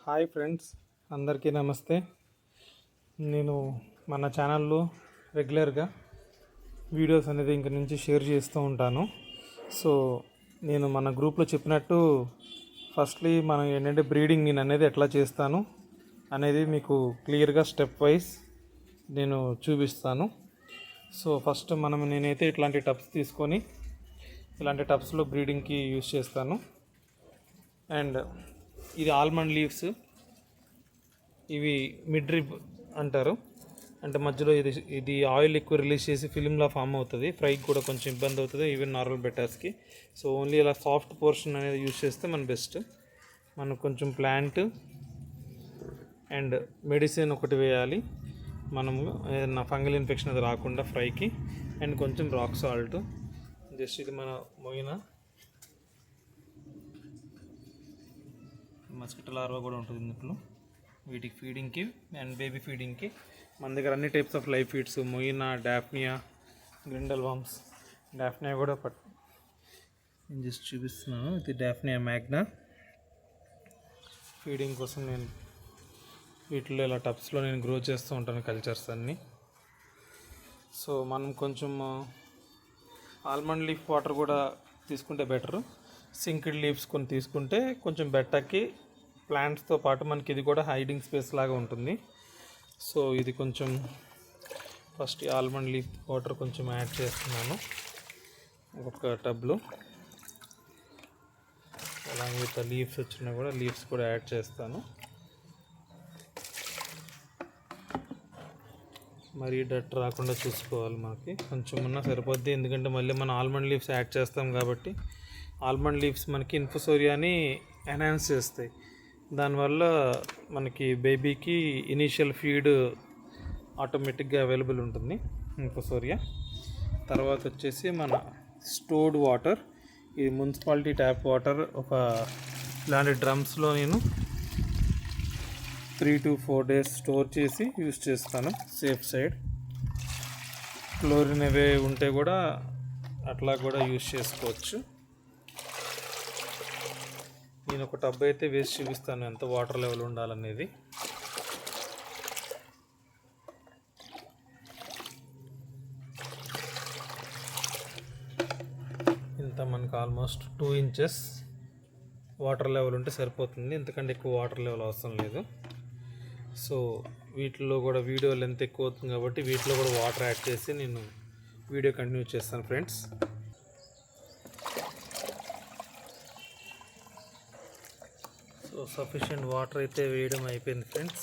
Hi friends, అందరికీ నమస్తే. నేను మన ఛానల్లో రెగ్యులర్గా వీడియోస్ అనేది ఇంక నుంచి షేర్ చేస్తూ ఉంటాను. సో నేను మన గ్రూప్లో చెప్పినట్టు ఫస్ట్లీ మనం ఏంటంటే బ్రీడింగ్ నేను అనేది ఎట్లా చేస్తాను అనేది మీకు క్లియర్గా స్టెప్ వైజ్ నేను చూపిస్తాను. సో ఫస్ట్ నేనైతే ఇట్లాంటి టబ్స్ తీసుకొని ఇలాంటి టబ్స్లో బ్రీడింగ్కి యూజ్ చేస్తాను. అండ్ ఇది ఆల్మండ్ లీవ్స్, ఇవి మిడ్ రిబ్ అంటారు. అంటే మధ్యలో ఇది ఆయిల్ ఎక్కువ రిలీజ్ చేసి ఫిలింలా ఫామ్ అవుతుంది. ఫ్రైకి కూడా కొంచెం ఇబ్బంది అవుతుంది, ఈవెన్ నార్మల్ బెటర్స్కి. సో ఓన్లీ ఇలా సాఫ్ట్ పోర్షన్ అనేది యూజ్ చేస్తే మన బెస్ట్. మనకు కొంచెం ప్లాంట్ అండ్ మెడిసిన్ ఒకటి వేయాలి మనము, ఏదైనా ఫంగల్ ఇన్ఫెక్షన్ అది రాకుండా ఫ్రైకి. అండ్ కొంచెం రాక్ సాల్ట్. జస్ట్ ఇది మన మొయిన మస్కిటో లార్వా కూడా ఉంటుంది ఇందులో. వీటికి ఫీడింగ్కి అండ్ బేబీ ఫీడింగ్కి మన దగ్గర అన్ని types of live feeds, moina, daphnia, grindal worms. Daphnia కూడా నేను జస్ట్ చూపిస్తున్నాను. ఇది డాఫ్నియా మ్యాగ్నా. ఫీడింగ్ కోసం నేను వీటిలో ఇలా టబ్స్లో నేను గ్రో చేస్తూ ఉంటాను కల్చర్స్ అన్నీ. సో మనం కొంచెం ఆల్మండ్ లీఫ్ వాటర్ కూడా తీసుకుంటే బెటరు. సింక్డ్ లీవ్స్ కొన్ని తీసుకుంటే కొంచెం బెటర్కి ప్లాంట్స్తో పాటు మనకి ఇది కూడా హైడింగ్ స్పేస్ లాగా ఉంటుంది. సో ఇది కొంచెం ఫస్ట్ ఆల్మండ్ లీఫ్ వాటర్ కొంచెం యాడ్ చేస్తున్నాను ఒక టబ్లో. అలాగే విత్ లీవ్స్ వచ్చినా కూడా లీవ్స్ కూడా యాడ్ చేస్తాను. మరీ డట్ రాకుండా చూసుకోవాలి, మనకి కొంచెం ఉన్నా సరిపోద్ది. ఎందుకంటే మళ్ళీ మనం ఆల్మండ్ లీవ్స్ యాడ్ చేస్తాం కాబట్టి ఆల్మండ్ లీవ్స్ మనకి ఇన్ఫోసోరియాని ఎన్హాన్స్ చేస్తాయి. దానివల్ల మనకి బేబీకి ఇనీషియల్ ఫీడ్ ఆటోమేటిక్గా అవైలబుల్ ఉంటుంది ఇన్ఫోసోరియా. తర్వాత వచ్చేసి మన స్టోర్డ్ వాటర్. ఇది మున్సిపాలిటీ ట్యాప్ వాటర్. ఇలాంటి డ్రమ్స్లో నేను 3 to 4 days స్టోర్ చేసి యూజ్ చేస్తాను సేఫ్ సైడ్. క్లోరిన్ అవే ఉంటే కూడా అట్లా కూడా యూజ్ చేసుకోవచ్చు. నేను ఒక టబ్ అయితే వేసి చూపిస్తాను ఎంత వాటర్ లెవెల్ ఉండాలనేది. ఇంత మనకు ఆల్మోస్ట్ 2 inches వాటర్ లెవెల్ ఉంటే సరిపోతుంది, ఎందుకంటే ఎక్కువ వాటర్ లెవెల్ అవసరం లేదు. సో వీటిలో కూడా వీడియో లెంత్ ఎక్కువ అవుతుంది కాబట్టి వీటిలో కూడా వాటర్ యాడ్ చేసి నేను వీడియో కంటిన్యూ చేస్తాను ఫ్రెండ్స్. సో సఫిషియెంట్ వాటర్ అయితే వేయడం అయిపోయింది ఫ్రెండ్స్.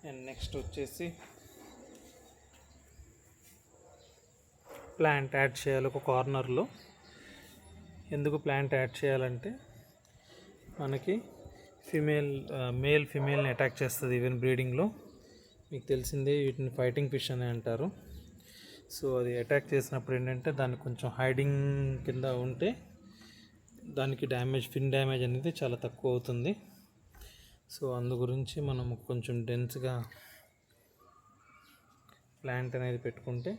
అండ్ నెక్స్ట్ వచ్చేసి ప్లాంట్ యాడ్ చేయాలి ఒక కార్నర్లో. ఎందుకు ప్లాంట్ యాడ్ చేయాలంటే మనకి మేల్ ఫిమేల్ని అటాక్ చేస్తుంది ఈవెన్ బ్రీడింగ్లో. మీకు తెలిసిందే, వీటిని ఫైటింగ్ ఫిష్ అని అంటారు. సో అది అటాక్ చేసినప్పుడు ఏంటంటే దానికి కొంచెం హైడింగ్ కింద ఉంటే దానికి ఫిన్ డ్యామేజ్ అనేది చాలా తక్కువ అవుతుంది. సో అందు గురించి మనం కొంచెం డెన్స్గా ప్లాంట్ అనేది పెట్టుకుంటే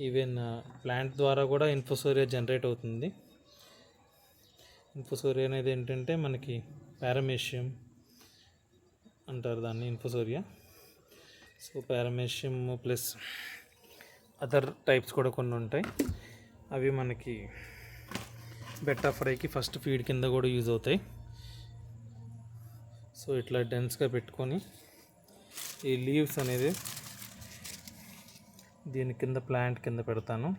ఈవెన్ ప్లాంట్ ద్వారా కూడా ఇన్ఫోసోరియా జనరేట్ అవుతుంది. ఇన్ఫోసోరియా అనేది ఏంటంటే మనకి పారామేషియం అంటారు దాన్ని, ఇన్ఫోసోరియా. సో పారామేషియం ప్లస్ అదర్ టైప్స్ కూడా కొన్ని ఉంటాయి. అవి మనకి బెట్టా ఫ్రైకి ఫస్ట్ ఫీడ్ కింద కూడా యూజ్ అవుతాయి. సో ఇట్లా డెన్స్గా పెట్టుకొని ఈ లీవ్స్ అనేది దీని కింద ప్లాంట్ కింద పెడతాను.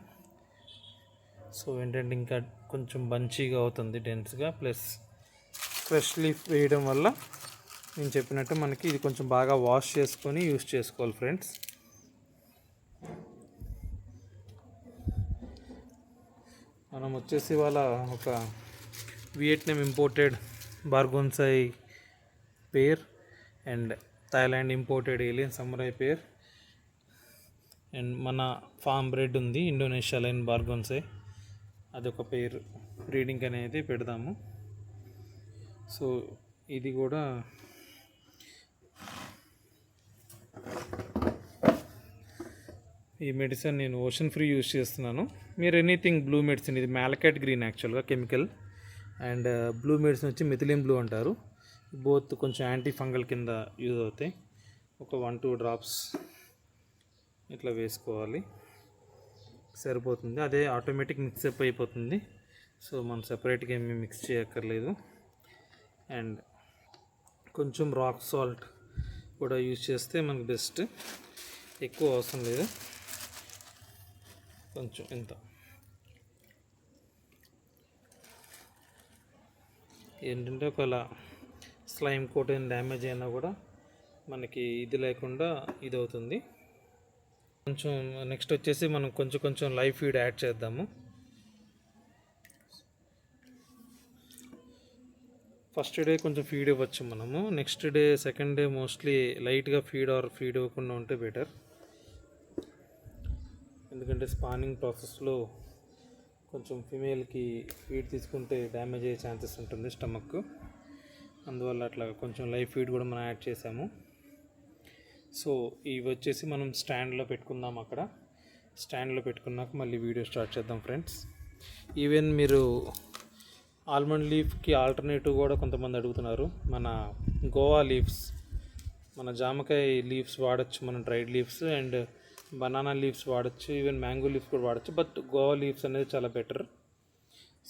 సో ఏంటంటే ఇంకా కొంచెం బంచీగా అవుతుంది డెన్స్గా. ప్లస్ ఫ్రెష్ లీఫ్ వేయడం వల్ల నేను చెప్పినట్టు మనకి ఇది కొంచెం బాగా వాష్ చేసుకొని యూజ్ చేసుకోవాలి ఫ్రెండ్స్. మనం వచ్చేసి ఇవాళ ఒక వియట్నాం ఇంపోర్టెడ్ బార్గోన్సాయ్ pair and Thailand imported alien samurai pair and మన ఫామ్ బ్రెడ్ ఉంది ఇండోనేషియా లైన్ బార్గోన్సాయ్, అదొక పేరు బ్రీడింగ్ అనేది పెడదాము. సో ఇది కూడా ఈ మెడిసిన్ నేను ఓషన్ ఫ్రీ యూజ్ చేస్తున్నాను. మీరు ఎనీథింగ్ బ్లూ మెడిసిన్, ఇది మ్యాలకైట్ గ్రీన్ యాక్చువల్గా కెమికల్. అండ్ బ్లూ మెడిసిన్ వచ్చి మిథిలిన్ బ్లూ అంటారు. బోత్ కొంచెం యాంటీ ఫంగల్ కింద యూజ్ అవుతాయి. ఒక 1-2 డ్రాప్స్ ఇట్లా వేసుకోవాలి, సరిపోతుంది. అదే ఆటోమేటిక్ మిక్సప్ అయిపోతుంది. సో మనం సెపరేట్గా ఏమీ మిక్స్ చేయక్కర్లేదు. అండ్ కొంచెం రాక్ సాల్ట్ కూడా యూజ్ చేస్తే మనకు బెస్ట్. ఎక్కువ అవసరం లేదు, కొంచెం ఇంత. ఏంటంటే ఒకవేళ స్లైమ్ కోట్ ఏం డ్యామేజ్ అయినా కూడా మనకి ఇది లేకుండా ఇది అవుతుంది. కొంచెం నెక్స్ట్ వచ్చేసి మనం కొంచెం లైవ్ ఫీడ్ యాడ్ చేద్దాము. ఫస్ట్ డే కొంచెం ఫీడ్ ఇవ్వచ్చు మనము. Next day second day mostly లైట్గా ఫీడ్ ఇవ్వకుండా ఉంటే బెటర్. ఎందుకంటే స్పానింగ్ ప్రాసెస్లో కొంచెం ఫిమేల్కి ఫీడ్ తీసుకుంటే డ్యామేజ్ అయ్యే ఛాన్సెస్ ఉంటుంది స్టమక్. అందువల్ల అట్లా కొంచెం లైవ్ ఫీడ్ కూడా మనం యాడ్ చేసాము. సో ఇవి వచ్చేసి మనం స్టాండ్లో పెట్టుకుందాం. అక్కడ స్టాండ్లో పెట్టుకున్నాక మళ్ళీ వీడియో స్టార్ట్ చేద్దాం ఫ్రెండ్స్. ఈవెన్ మీరు ఆల్మండ్ లీఫ్కి ఆల్టర్నేటివ్ కూడా కొంతమంది అడుగుతున్నారు. మన గోవా లీవ్స్, మన జామకాయ లీవ్స్ వాడచ్చు, మన dried leaves and banana leaves వాడచ్చు, ఈవెన్ మ్యాంగో లీవ్స్ కూడా వాడచ్చు. బట్ గోవా లీవ్స్ అనేది చాలా బెటర్.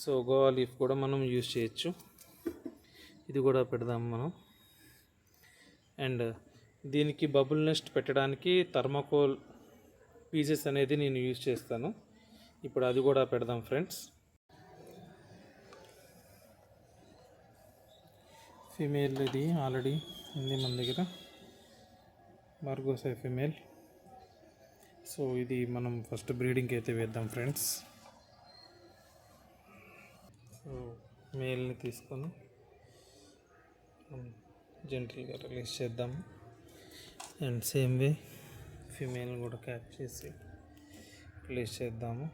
సో గోవా లీఫ్ కూడా మనం యూజ్ చేయొచ్చు. ఇది కూడా పెడదాం మనం. అండ్ దీనికి బబుల్ నెస్ట్ పెట్టడానికి థర్మాకోల్ పీసెస్ అనేది నేను యూజ్ చేస్తాను. ఇప్పుడు అది కూడా పెడదాం ఫ్రెండ్స్. ఫీమేల్ ఇది ఆల్రెడీ ఉంది మన దగ్గర, బార్గోసై ఫీమేల్. సో ఇది మనం ఫస్ట్ బ్రీడింగ్కి అయితే వేద్దాం ఫ్రెండ్స్. సో మేల్ని తీసుకొని జెంటల్గా రిలీజ్ చేద్దాము. అండ్ సేమ్ వే ఫీమేల్ని కూడా క్యాచ్ చేసి రిలీజ్ చేద్దాము.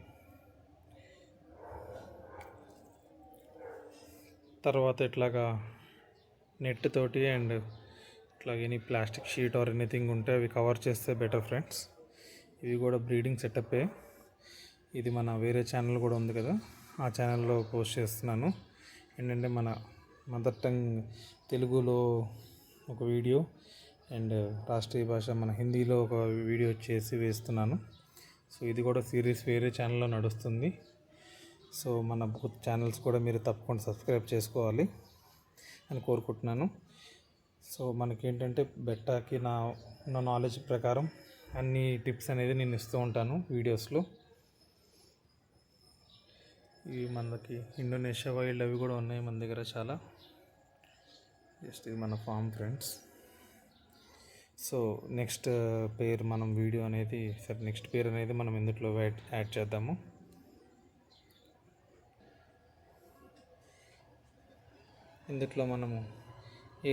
తర్వాత ఇట్లాగా నెట్ తోటి అండ్ ఇట్లా any plastic sheet or anything ఉంటే అవి కవర్ చేస్తే బెటర్ ఫ్రెండ్స్. ఇవి కూడా బ్రీడింగ్ సెటప్పే. ఇది మన వేరే ఛానల్ కూడా ఉంది కదా, ఆ ఛానల్లో పోస్ట్ చేస్తున్నాను. ఏంటంటే మన మదర్ టంగ్ తెలుగులో ఒక వీడియో అండ్ రాష్ట్రీయ భాష మన హిందీలో ఒక వీడియో చేసి వేస్తున్నాను. సో ఇది కూడా సిరీస్ వేరే ఛానల్లో నడుస్తుంది. సో మన బూత్ ఛానల్స్ కూడా మీరు తప్పకుండా సబ్స్క్రైబ్ చేసుకోవాలి అని కోరుకుంటున్నాను. సో మనకేంటంటే బెట్టాకి నా నాలెడ్జ్ ప్రకారం అన్ని టిప్స్ అనేది నేను ఇస్తూ ఉంటాను వీడియోస్లో. ఇవి మనకి ఇండోనేషియా వైల్డ్ అవి కూడా ఉన్నాయి మన దగ్గర చాలా. జస్ట్ ఇది మన ఫామ్ ఫ్రెండ్స్. సో నెక్స్ట్ పేర్ మనం వీడియో అనేది నెక్స్ట్ పేర్ అనేది మనం ఇందులో యాడ్ చేద్దాము. ఇందులో మనము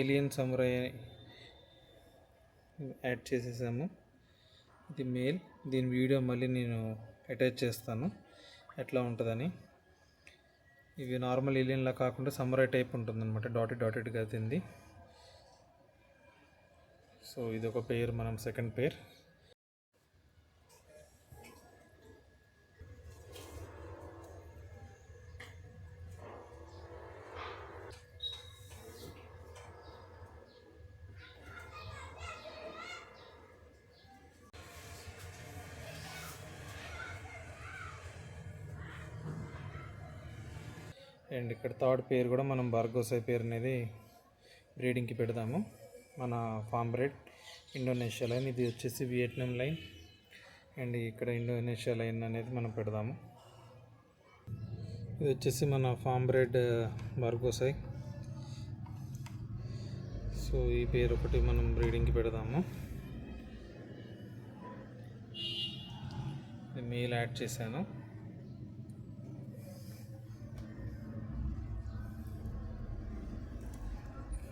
ఏలియన్ సమురాయ్ యాడ్ చేసేసాము. ఇది మేల్. దీని వీడియో మళ్ళీ నేను అటాచ్ చేస్తాను ఎట్లా ఉంటుందని. ఇవి నార్మల్ ఏలియన్లా కాకుండా సమురాయ్ టైప్ ఉంటుందన్నమాట, డాటెడ్గా తింది. సో ఇది ఒక పేర్, మనం సెకండ్ పేర్. అండ్ ఇక్కడ థర్డ్ పేర్ కూడా మనం బార్గోసై పేర్ అనేది బ్రీడింగ్కి పెడదాము. మన ఫామ్ బ్రెడ్ ఇండోనేషియా లైన్, ఇది వచ్చేసి వియట్నాం లైన్. అండ్ ఇక్కడ ఇండోనేషియా లైన్ అనేది మనం పెడదాము. ఇది వచ్చేసి మన ఫామ్ బ్రెడ్ బార్గోసై. సో ఈ పేరు ఒకటి మనం బ్రీడింగ్కి పెడదాము. మేల్ యాడ్ చేశాను.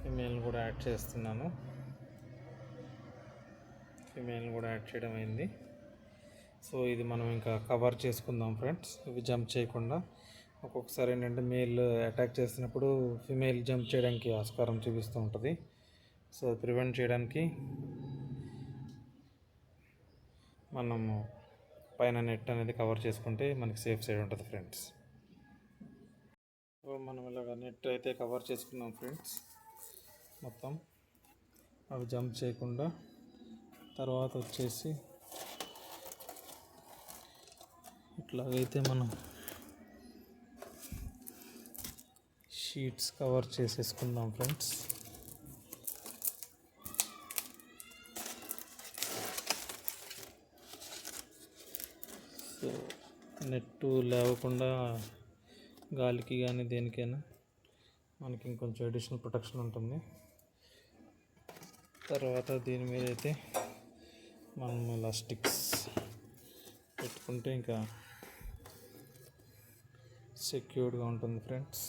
ఫిమేల్ కూడా యాడ్ చేస్తున్నాను. ఫిమేల్ కూడా యాడ్ చేయడం అయింది. సో ఇది మనం ఇంకా కవర్ చేసుకుందాం ఫ్రెండ్స్, ఇవి జంప్ చేయకుండా. ఒక్కొక్కసారి ఏంటంటే మేల్ అటాక్ చేసినప్పుడు ఫిమేల్ జంప్ చేయడానికి ఆస్కారం చూపిస్తూ ఉంటుంది. సో ప్రివెంట్ చేయడానికి మనము పైన నెట్ అనేది కవర్ చేసుకుంటే మనకి సేఫ్ సైడ్ ఉంటుంది ఫ్రెండ్స్. మనం ఇలాగ నెట్ అయితే కవర్ చేసుకున్నాం ఫ్రెండ్స్, మొత్తం అవి జంప్ చేయకుండా. తర్వాత వచ్చేసి ఇట్లాగైతే మనం షీట్స్ కవర్ చేసేసుకుందాం ఫ్రెండ్స్. సో నెట్టు లేవకుండా గాలికి కానీ దేనికైనా మనకి ఇంకొంచెం అడిషనల్ ప్రొటెక్షన్ ఉంటుంది. తర్వాత దీని మీద అయితే మనం ఇలా స్టిక్స్ పెట్టుకుంటే ఇంకా సెక్యూర్డ్గా ఉంటుంది ఫ్రెండ్స్.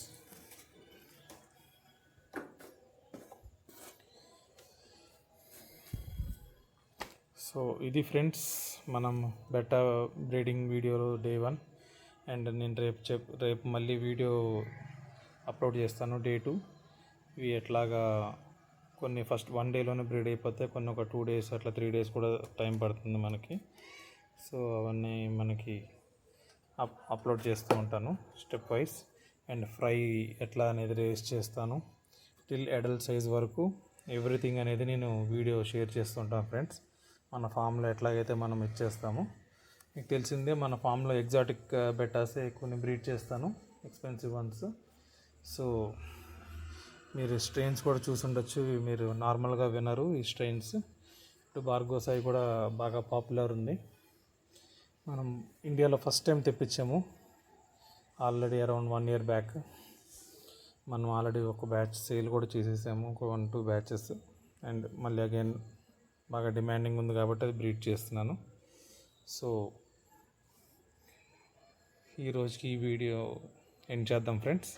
సో ఇది ఫ్రెండ్స్ మనం బెటా బ్రీడింగ్ వీడియోలో డే 1. అండ్ నేను రేపు మళ్ళీ వీడియో అప్లోడ్ చేస్తాను డే 2. ఇవి ఎట్లాగా కొన్ని ఫస్ట్ 1 డేలోనే బ్రీడ్ అయిపోతే, కొన్ని ఒక 2 డేస్ అట్లా 3 డేస్ కూడా టైం పడుతుంది మనకి. సో అవన్నీ మనకి అప్లోడ్ చేస్తూ ఉంటాను స్టెప్ వైజ్. అండ్ ఫ్రై ఎట్లా అనేది రేస్ చేస్తాను టిల్ అడల్ట్ సైజ్ వరకు ఎవ్రీథింగ్ అనేది నేను వీడియో షేర్ చేస్తుంటాను ఫ్రెండ్స్. మన ఫామ్లో ఎట్లాగైతే మనం ఇచ్చేస్తామో మీకు తెలిసిందే, మన ఫామ్లో ఎగ్జాటిక్ బెటాసే కొన్ని బ్రీడ్ చేస్తాను, ఎక్స్పెన్సివ్ వన్స్. సో మీరు స్ట్రెయిన్స్ కూడా చూసుండొచ్చు, మీరు నార్మల్గా వినరు ఈ స్ట్రెయిన్స్. ఇప్పుడు బార్గోసాయి కూడా బాగా పాపులర్ ఉంది. మనం ఇండియాలో ఫస్ట్ టైం తెప్పించాము ఆల్రెడీ అరౌండ్ 1 year బ్యాక్. మనం ఆల్రెడీ ఒక బ్యాచ్ సేల్ కూడా చేసేసాము, ఒక 1-2 బ్యాచెస్. అండ్ మళ్ళీ అగైన్ బాగా డిమాండింగ్ ఉంది కాబట్టి అది బ్రీడ్ చేస్తున్నాను. సో ఈరోజుకి ఈ వీడియో ఎండ్ చేద్దాం ఫ్రెండ్స్.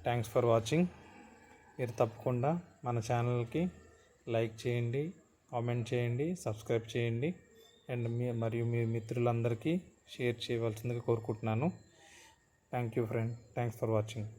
Thanks for watching. మీరు తప్పకుండా మన ఛానల్కి లైక్ చేయండి, కామెంట్ చేయండి, సబ్స్క్రైబ్ చేయండి. అండ్ మరియు మీ మిత్రులందరికీ షేర్ చేయవలసిందిగా కోరుకుంటున్నాను. Thank you friend. Thanks for watching.